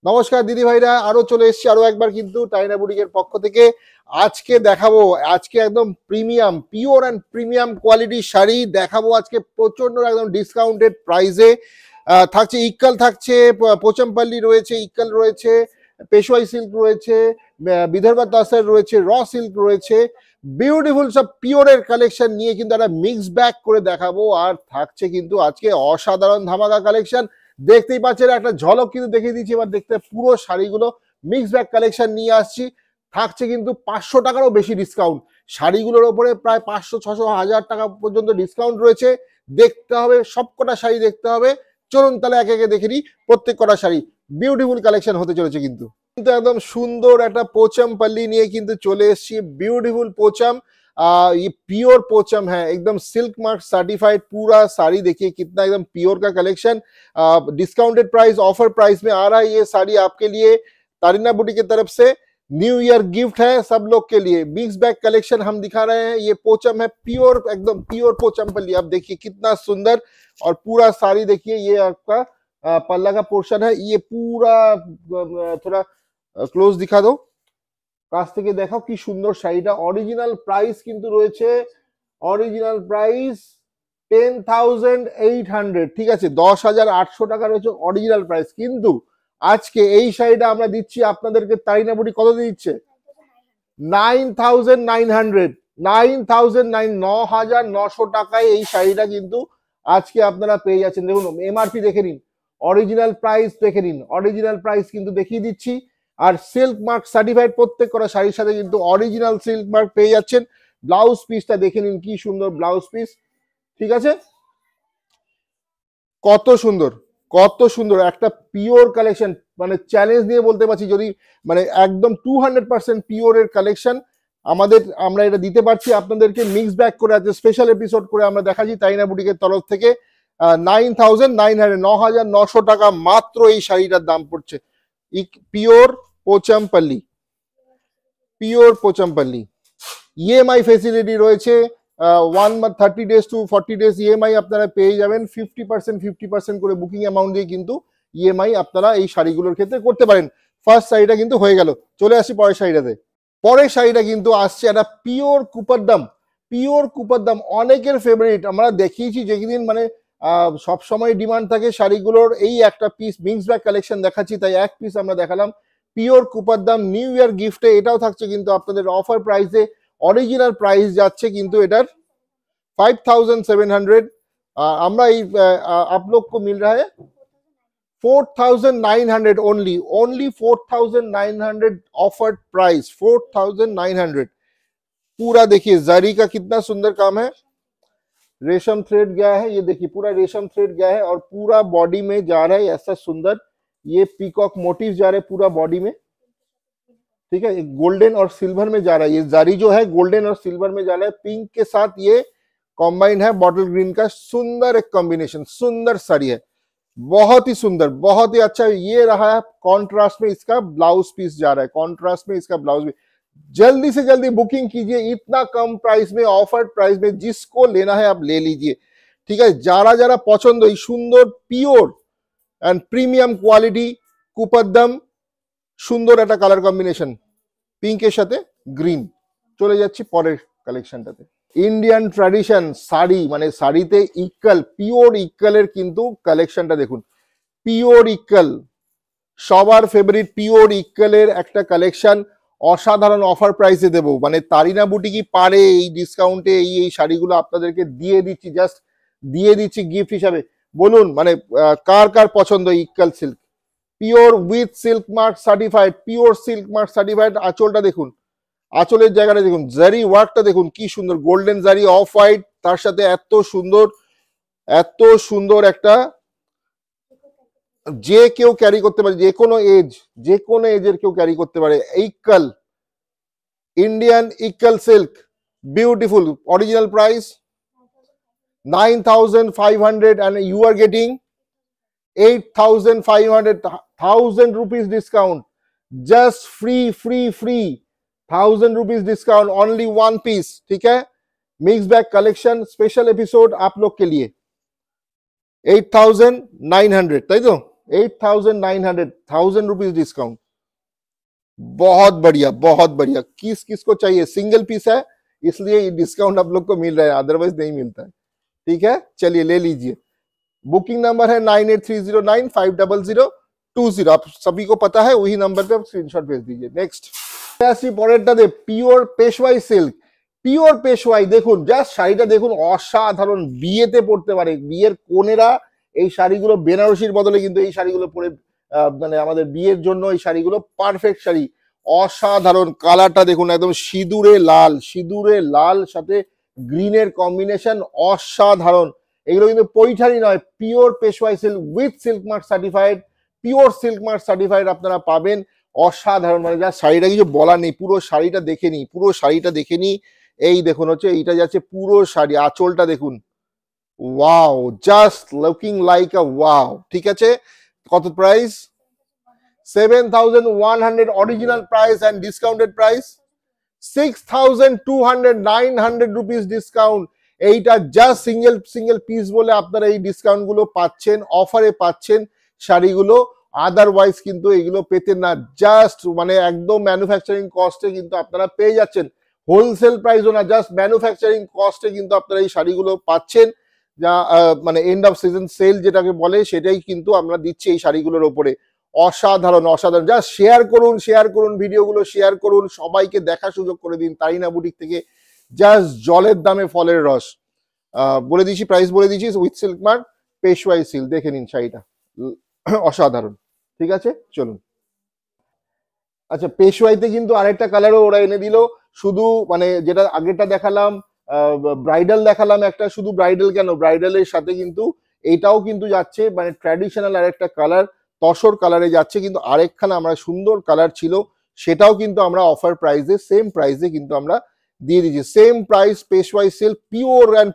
নমস্কার দিদি ভাইরা, আরো চলে এসেছি আরো একবার কিন্তু টাইনা বুটিকের পক্ষ থেকে। আজকে দেখাবো, আজকে একদম প্রিমিয়াম পিওর অ্যান্ড প্রিমিয়াম কোয়ালিটির শাড়ি দেখাবো আজকে প্রচন্ড একদম ডিসকাউন্টেড প্রাইসে। থাকছে ইক্কাল, থাকছে পোচমপল্লি রয়েছে, ইক্কাল রয়েছে, পেশোয়াই সিল্ক রয়েছে, বিদর্ভা তাসার রয়েছে, র সিল্ক রয়েছে। বিউটিফুল সব পিওরের কালেকশন নিয়ে কিন্তু একটা মিক্স ব্যাগ করে দেখাবো। আর থাকছে কিন্তু আজকে অসাধারণ ধামাকা কালেকশন, দেখতেই পাচ্ছেন একটা ঝলক কিন্তু দেখিয়ে দিচ্ছি। এবার দেখতে পুরো শাড়িগুলো মিক্স ব্যাগ কালেকশন নিয়ে আসছি। থাকছে কিন্তু 500 টাকারও বেশি ডিসকাউন্ট, শাড়িগুলোর ওপরে প্রায় 500, 600, 1000 টাকা পর্যন্ত ডিসকাউন্ট রয়েছে। দেখতে হবে, সবকটা শাড়ি দেখতে হবে। চলুন তাহলে একে একে দেখে নিই প্রত্যেক কটা শাড়ি। বিউটিফুল কালেকশন হতে চলেছে কিন্তু একদম সুন্দর একটা पोचमपल्ली নিয়ে কিন্তু চলে এসেছি। বিউটিফুल पोचम, ये प्योर पोचम है, एकदम सिल्क मार्क सर्टिफाइड। पूरा साड़ी देखिए कितना एकदम प्योर का collection. Discounted price, offer price में आ रहा है ये साड़ी आपके लिए। तारीना बुटीक की तरफ से न्यू ईयर गिफ्ट है सब लोग के लिए। मिक्स बैग कलेक्शन हम दिखा रहे हैं। ये पोचम है प्योर, एकदम प्योर पोचमपल्ली। आप देखिए कितना सुंदर, और पूरा साड़ी देखिए ये आपका पल्ला का पोर्शन है। ये पूरा थोड़ा ক্লোজ দেখা দাও, কাছ থেকে দেখাও কি সুন্দর শাড়িটা। অরিজিনাল প্রাইস কিন্তু রয়েছে, অরিজিনাল প্রাইস 10,800, ঠিক আছে, 10,800 টাকা রয়েছে অরিজিনাল প্রাইস। কিন্তু আজকে এই শাড়িটা আমরা দিচ্ছি আপনাদেরকে, তারিনা বুটি কত দিচ্ছে? 9,900, 9,900 টাকায় এই শাড়িটা কিন্তু আজকে আপনারা পেয়ে যাচ্ছেন। দেখুন এমআরপি দেখে নিন, অরিজিনাল প্রাইস দেখে নিন, অরিজিনাল প্রাইস কিন্তু দেখিয়ে দিচ্ছি। আর সিল্ক মার্ক সার্টিফাইড প্রত্যেক কটা শাড়ির সাথে কিন্তু অরিজিনাল সিল্ক মার্ক পেয়ে যাচ্ছেন। ব্লাউজ পিসটা দেখে নিন, কি সুন্দর ব্লাউজ পিস, ঠিক আছে, কত সুন্দর, কত সুন্দর একটা পিওর কালেকশন। মানে চ্যালেঞ্জ নিয়ে বলতে পারছি, যদি মানে একদম 200% পিওরের কালেকশন আমরা এটা দিতে পারছি আপনাদেরকে মিক্স ব্যাগ করে। আজকে স্পেশাল এপিসোড করে আমরা দেখাচ্ছি তারিনা বুটিকের তরফ থেকে। 9,900, 9,900 টাকা মাত্র এই শাড়িটার দাম পড়ছে। Pure Pochampally, pure Pochampally. EMI facility রয়েছে, 1 month 30 days to 40 days EMI আপনারা পেয়ে যাবেন। 50% করে বুকিং অ্যামাউন্ট দিয়ে কিন্তু ইএমআই আপনারা এই শাড়িগুলোর ক্ষেত্রে করতে পারেন। ফার্স্ট শাড়িটা কিন্তু হয়ে গেল, চলে আসি পরের শাড়িটাতে। পরের শাড়িটা কিন্তু আসছে একটা পিওর কুপারদাম। পিওর কুপারদাম অনেকের ফেভারিট, আমরা দেখিয়েছি যেদিন মানে সব সময় ডিমান্ড থাকে শাড়িগুলোর। এই একটা পিস মিক্স ব্যাগ কালেকশন দেখাচ্ছি, তাই এক পিস আমরা দেখালাম। পিওর কুপারদাম নিউ ইয়ার গিফটে এটাও থাকছে কিন্তু আপনাদের অফার প্রাইসে। অরিজিনাল প্রাইস যাচ্ছে কিন্তু এটার 5,700। আমরা এই आप लोग को मिल रहा है 4,900 ओनली, ओनली 4,900 ऑफर्ड प्राइस, 4,900। पूरा देखिए जरी का कितना सुंदर काम है, रेशम थ्रेड गया है, ये देखिए पूरा रेशम थ्रेड गया है, और पूरा बॉडी में जा रहा है ऐसा सुंदर ये पीकॉक मोटिव जा रहे पूरा बॉडी में, ठीक है। गोल्डन और सिल्वर में जा रहा है, ये जारी जो है गोल्डन और सिल्वर में जा रहा है। पिंक के साथ ये कॉम्बाइन है, बॉटल ग्रीन का सुंदर एक कॉम्बिनेशन, सुंदर साड़ी है, बहुत ही सुंदर, बहुत ही अच्छा। ये रहा है कॉन्ट्रास्ट में इसका ब्लाउज पीस जा रहा है, कॉन्ट्रास्ट में इसका ब्लाउज भी। जल्दी से जल्दी बुकिंग कीजिए, इतना कम प्राइस में, ऑफर प्राइस में, जिसको लेना है आप ले लीजिए, ठीक है। যারা যারা পছন্দ এই সুন্দর পিওর এন্ড প্রিমিয়াম কোয়ালিটি কুপারদাম, সুন্দর একটা কালার কম্বিনেশন পিঙ্কের সাথে গ্রিন। চলে যাচ্ছি পরের কালেকশনটাতে। ইন্ডিয়ান ট্র্যাডিশন শাড়ি, মানে শাড়িতে ইক্কাল, পিওর ইক্কালের কিন্তু কালেকশনটা দেখুন। পিওর ইক্কাল সবার ফেভারিট, পিওর ইক্কালের একটা কালেকশন অসাধারণ অফার প্রাইসে দেবো। মানে তারিনা বুটিক পারে এই ডিসকাউন্টে এই শাড়িগুলো আপনাদেরকে দিয়ে দিচ্ছি, জাস্ট দিয়ে দিচ্ছি গিফট হিসাবে। বলুন মানে কার কার পছন্দ Ilkal silk, pure with silk mark certified, pure silk mark certified. আঁচলটা দেখুন, আঁচলের জায়গাটা দেখুন, জারি ওয়ার্কটা দেখুন কি সুন্দর, গোল্ডেন জারি অফ হোয়াইট, তার সাথে এত সুন্দর, এত সুন্দর একটা, যে কেউ ক্যারি করতে পারে, যে কোনো এজ, যে কোনো এজের কেউ ক্যারি করতে পারে। Ilkal, Indian Ilkal silk, beautiful. Original price 9,500 and you are getting 8,500, 1,000 rupees discount, just free 1,000 rupees discount, only one piece, ठीक है। Mix bag collection special episode आप लोग के लिए 8,900, তাই তো 8,900, 1,000 रुपीज डिस्काउंट। बहुत बढ़िया, बहुत बढ़िया। किस किस को चाहिए? सिंगल पीस है इसलिए डिस्काउंट आप लोग को मिल रहा है, अदरवाइज नहीं मिलता है। ठीक है, चलिए ले लीजिए। बुकिंग नंबर है 9830950020। आप सभी को पता है, वही नंबर पे आप स्क्रीनशॉट भेज दीजिए। नेक्स्ट পরেরটা দে পিওর পেশওয়াই সিল্ক। পিওর পেশওয়াই দেখুন, জাস্ট শাড়িটা দেখুন, অসাধারণ। বিয়েতে পড়তে পারে, বিয়ের কনেরা এই শাড়িগুলো বেনারসির বদলে কিন্তু এই শাড়িগুলো পরে মানে আমাদের বিয়ের জন্য এই শাড়িগুলো পারফেক্ট শাড়ি। অসাধারণ কালারটা দেখুন, একদম সিঁদুরে লাল, সিঁদুরে লাল সাথে গ্রিনের কম্বিনেশন অসাধারণ। এগুলো কিন্তু পৈঠানি নয়, pure Peshwai silk with silk mark certified, pure silk mark certified আপনারা পাবেন। অসাধারণ, মানে যা শাড়িটা কিছু বলা নেই। পুরো শাড়িটা দেখে নি, পুরো শাড়িটা দেখে নি। এই দেখুন হচ্ছে এইটা যাচ্ছে পুরো শাড়ি, আঁচলটা দেখুন, wow, just looking like a wow. ঠিক আছে, কত price? 7,100 original price and discounted price 6,200, 900 rupees discount. এইটা জাস্ট সিঙ্গেল সিঙ্গেল পিস বলে আপনারা এই ডিসকাউন্ট গুলো পাচ্ছেন, অফারে পাচ্ছেন শাড়িগুলো। আদারওয়াইজ কিন্তু এগুলো পেতেন না। জাস্ট মানে একদম ম্যানুফ্যাকচারিং কস্টে কিন্তু আপনারা পেয়ে যাচ্ছেন, হোলসেল প্রাইসও না, জাস্ট ম্যানুফ্যাকচারিং কস্টে কিন্তু আপনারা এই শাড়িগুলো পাচ্ছেন। যা মানে এন্ড অফ সিজন সেল যেটাকে বলে, সেটাই কিন্তু আমরা দিচ্ছি এই শাড়িগুলোর ওপরে। অসাধারণ, অসাধারণ। জাস্ট শেয়ার করুন, শেয়ার করুন, ভিডিওগুলো শেয়ার করুন, সবাইকে দেখার সুযোগ করে দিন। তারিনা বুটিক থেকে জাস্ট জলের দামে ফলের রস। বলে দিচ্ছি, প্রাইস বলে দিচ্ছি, উইথ সিল্ক মার্ক পেশওয়াই সিল্ক। দেখে নিন শাড়িটা, অসাধারণ। ঠিক আছে, চলুন। আচ্ছা, পেশওয়াইতে কিন্তু আরেকটা কালারও ওরা এনে দিল। শুধু মানে যেটা আগেরটা দেখালাম ব্রাইডাল দেখালাম একটা, শুধু ব্রাইডাল কেন, ব্রাইডালের সাথে কিন্তু এইটাও কিন্তু যাচ্ছে, মানে ট্র্যাডিশনাল আরেকটা কালার, তসর কালারে যাচ্ছে। কিন্তু আরেকখানা আমরা সুন্দর কালার ছিল, সেটাও কিন্তু আমরা অফার প্রাইসে, সেম প্রাইসে কিন্তু আমরা দিয়ে দিচ্ছি। Same price, Peshwai silk, pure and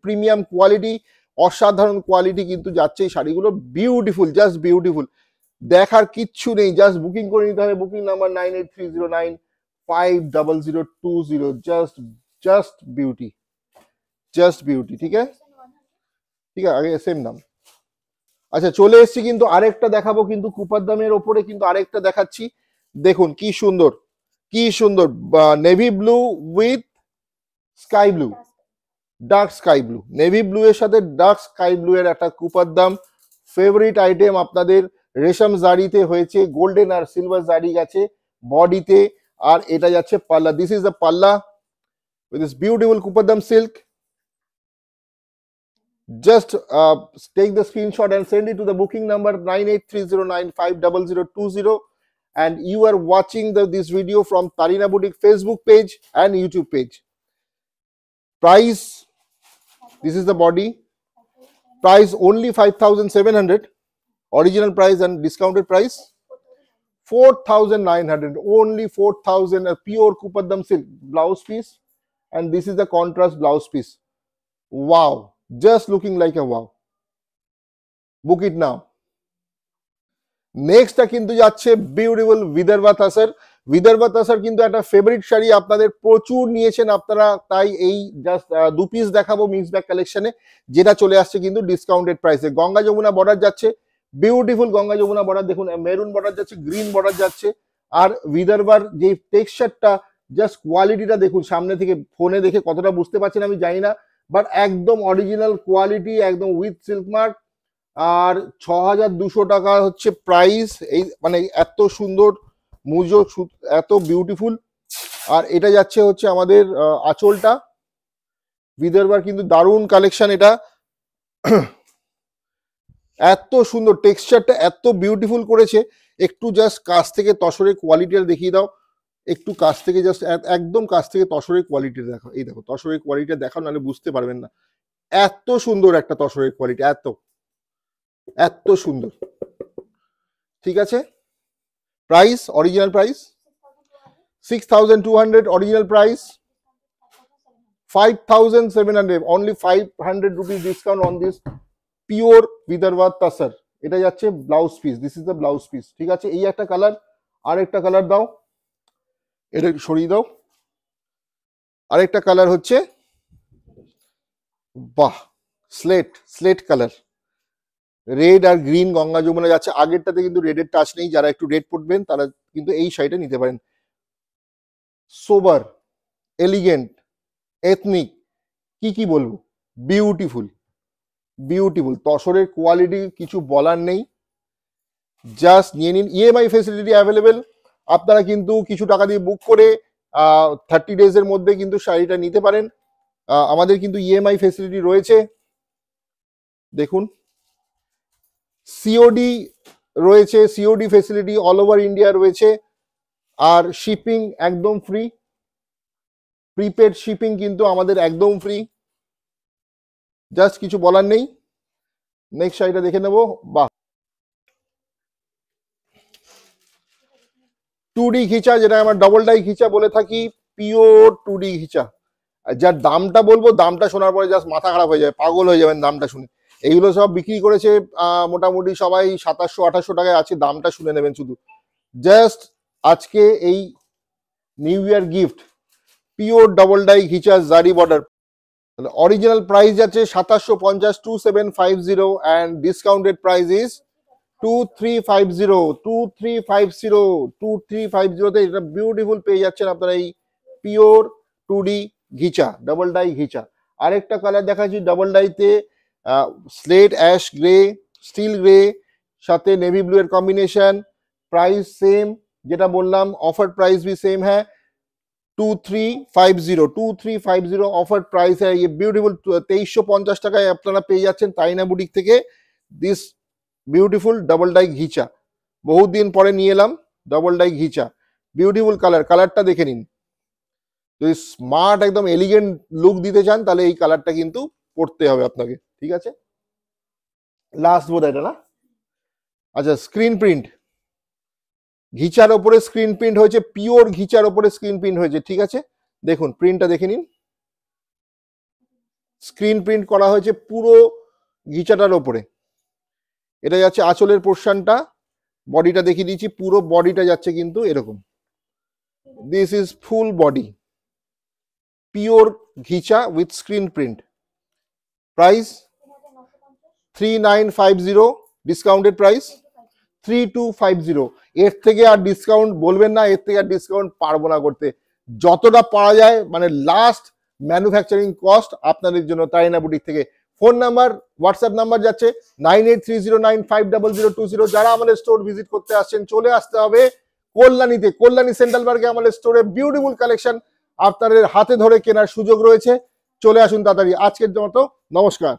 premium quality, অসাধারণ কোয়ালিটি কিন্তু যাচ্ছে এই শাড়িগুলো। বিউটিফুল, জাস্ট বিউটিফুল, দেখার কিচ্ছু নেই। জাস্ট বুকিং করে নিতে হবে। Booking number 9830950020। Just beauty, just beauty. ঠিক আছে, ঠিক আছে, আগে সেম দাম। আচ্ছা, চলে এসছি কিন্তু আরেকটা দেখাবো, কিন্তু কুপার দামের ওপরে কিন্তু আরেকটা দেখাচ্ছি। দেখুন কি সুন্দর, কি সুন্দর, navy blue with sky blue, dark sky blue, navy blue এর সাথে ডার্ক স্কাই ব্লু এর একটা কুপার দাম। ফেভারিট আইটেম আপনাদের রেশম জারিতে হয়েছে, গোল্ডেন আর সিলভার জারি গেছে বডিতে, আর এটা যাচ্ছে pallu. This is the pallu with this beautiful Kuppadam silk. Just take the screenshot and send it to the booking number 9830950020, and you are watching this video from Tarina Boutique Facebook page and YouTube page. Price, this is the body. Price only 5,700. Original price and discounted price 4,900. Only 4,000. A pure Kupadam silk blouse piece, and this is the contrast blouse piece. Wow, just looking like a wow. Book it now. নেক্সটটা কিন্তু যাচ্ছে beautiful Vidarbha তাসার। Vidarbha তাসার কিন্তু একটা favourite sari, আপনাদের প্রচুর নিয়েছেন আপনারা, তাই এই জাস্ট 2 পিস দেখাবো মিক্স ব্যাগ কালেকশনে, যেটা চলে আসছে কিন্তু ডিসকাউন্টেড প্রাইসে। গঙ্গা যমুনা বর্ডার যাচ্ছে, বিউটিফুল গঙ্গা যমুনা বর্ডার দেখুন, মেরুন বর্ডার যাচ্ছে, গ্রিন বর্ডার যাচ্ছে। আর বিদর্ভার যে টেক্সচারটা, জাস্ট কোয়ালিটিটা দেখুন, সামনে থেকে ফোনে দেখে কতটা বুঝতে পারছেন আমি জানি না, বাট একদম অরিজিনাল কোয়ালিটি, একদম উইথ সিল্ক মার্ক। আর 6,200 টাকা হচ্ছে প্রাইস। এই মানে এত সুন্দর মুজো, এত বিউটিফুল। আর এটা যাচ্ছে হচ্ছে আমাদের আঁচলটা। বিদর্ভার কিন্তু দারুণ কালেকশন এটা, এত সুন্দর টেক্সচারটা, এত বিউটিফুল করেছে। একটু জাস্ট কাছ থেকে তসরের কোয়ালিটিটা দেখিয়ে দাও, একটু কাছ থেকে, জাস্ট একদম কাছ থেকে তসরের কোয়ালিটিটা দেখো। এই দেখো তসরের কোয়ালিটিটা দেখাও, নাহলে বুঝতে পারবেন না। এত সুন্দর একটা তসরের কোয়ালিটি, এত এত সুন্দর। ঠিক আছে, price, original price 6,200, original price 5,700, only 500 rupees discount on this pure Vidarbha tussar. এটা যাচ্ছে blouse piece, this is the blouse piece. ঠিক আছে, এই একটা কালার, আর একটা কালার দাও, এটা সরিয়ে দাও। আরেকটা কালার হচ্ছে, বাহ, স্লেট কালার, রেড আর গ্রিন গঙ্গা যমুনা যাচ্ছে, আগেরটাতে কিন্তু রেডের টাচ নেই, যারা একটু রেড পড়বেন তারা কিন্তু এই শাড়িটা নিতে পারেন। সোবার, এলিগেন্ট, এথনিক, কি বলবো, বিউটিফুল বিউটিফুল। তসরের কোয়ালিটি কিছু বলার নেই, জাস্ট নিয়ে নিন। ইএমআই ফেসিলিটি অ্যাভেলেবেল, আপনারা কিন্তু কিছু টাকা দিয়ে বুক করে 30 ডেজের মধ্যে কিন্তু শাড়িটা নিতে পারেন। আমাদের কিন্তু ইএমআই ফেসিলিটি রয়েছে, দেখুন সিওডি রয়েছে, COD facility all over India রয়েছে, আর শিপিং একদম ফ্রি, প্রিপেড শিপিং কিন্তু আমাদের একদম ফ্রি, জাস্ট কিছু বলার নেই। নেক্সট শাড়িটা দেখে নেবো। বাহ, 2D ঘিচা, যেটা আমরা ডবল ডাই ঘিচা বলে থাকি, পিওর 2D ঘিচা। যার দামটা বলবো, দামটা শোনার পরে জাস্ট মাথা খারাপ হয়ে যাবে, পাগল হয়ে যাবেন দামটা শুনে। এইগুলো সব বিক্রি করেছে মোটামুটি সবাই 2700-2800 টাকায় আছে, দামটা শুনে নেবেন শুধু। জাস্ট আজকে এই new year gift, pure double dye ghicha zari border, original price যাচ্ছে 2750, 2750, অ্যান্ড ডিসকাউন্টেড প্রাইস ইজ 2350, 2350তে এটা বিউটিফুল পেয়ে যাচ্ছেন আপনারা এই pure 2D ghicha, double dye ghicha. আরেকটা কালার দেখাচ্ছি ডাবল ডাইতে, slate ash grey, steel grey, সাথে নেভি ব্লু এর কম্বিনেশন। প্রাইস সেম, যেটা বললাম ऑफर प्राइस भी सेम है 2350 ऑफर प्राइस है। ये ब्यूटीफुल 2350 টাকায় আপনারা পেয়ে যাচ্ছেন তাইনা বুটিক থেকে দিস বিউটিফুল ডাবল ডাই ঘিচা। বহুত দিন পরে নিয়ে এলাম ডাবল ডাই ঘিচা, বিউটিফুল কালার, কালারটা দেখে নিন। যদি স্মার্ট একদম এলিগেন্ট লুক দিতে চান তাহলে এই কালারটা কিন্তু পড়তে হবে আপনাকে, ঠিক আছে। লাস্ট বোধ এটা না, আচ্ছা স্ক্রিন প্রিন্ট, ঘিচার ওপরে স্ক্রিন প্রিন্ট হয়েছে, পিওর ঘিচার ওপরে স্ক্রিন প্রিন্ট হয়েছে, ঠিক আছে। দেখুন প্রিন্টটা দেখে নিন, স্ক্রিন প্রিন্ট করা হয়েছে পুরো ঘিচাটার ওপরে। এটা যাচ্ছে আঁচলের পোর্শনটা, বডিটা দেখিয়ে দিচ্ছি, পুরো বডিটা যাচ্ছে কিন্তু এরকম। This is full body pure ghicha with screen print. Price 3950, discounted price 3250। এর থেকে আর ডিসকাউন্ট বলবেন না, এর থেকে আর ডিসকাউন্ট পারবো না করতে, যতটা পারা যায় মানে লাস্ট ম্যানুফ্যাকচারিং কস্ট আপনাদের জন্য তাইনা বুটিক থেকে। ফোন নাম্বার, হোয়াটসঅ্যাপ নাম্বার যাচ্ছে 9830950020। যারা আমাদের স্টোর ভিজিট করতে আসছেন চলে আসতে হবে কল্যাণীতে, কল্যাণী সেন্ট্রাল পার্কে আমাদের স্টোরে বিউটিফুল কালেকশন আপনাদের হাতে ধরে কেনার সুযোগ রয়েছে, চলে আসুন তাড়াতাড়ি। আজকের মতো নমস্কার।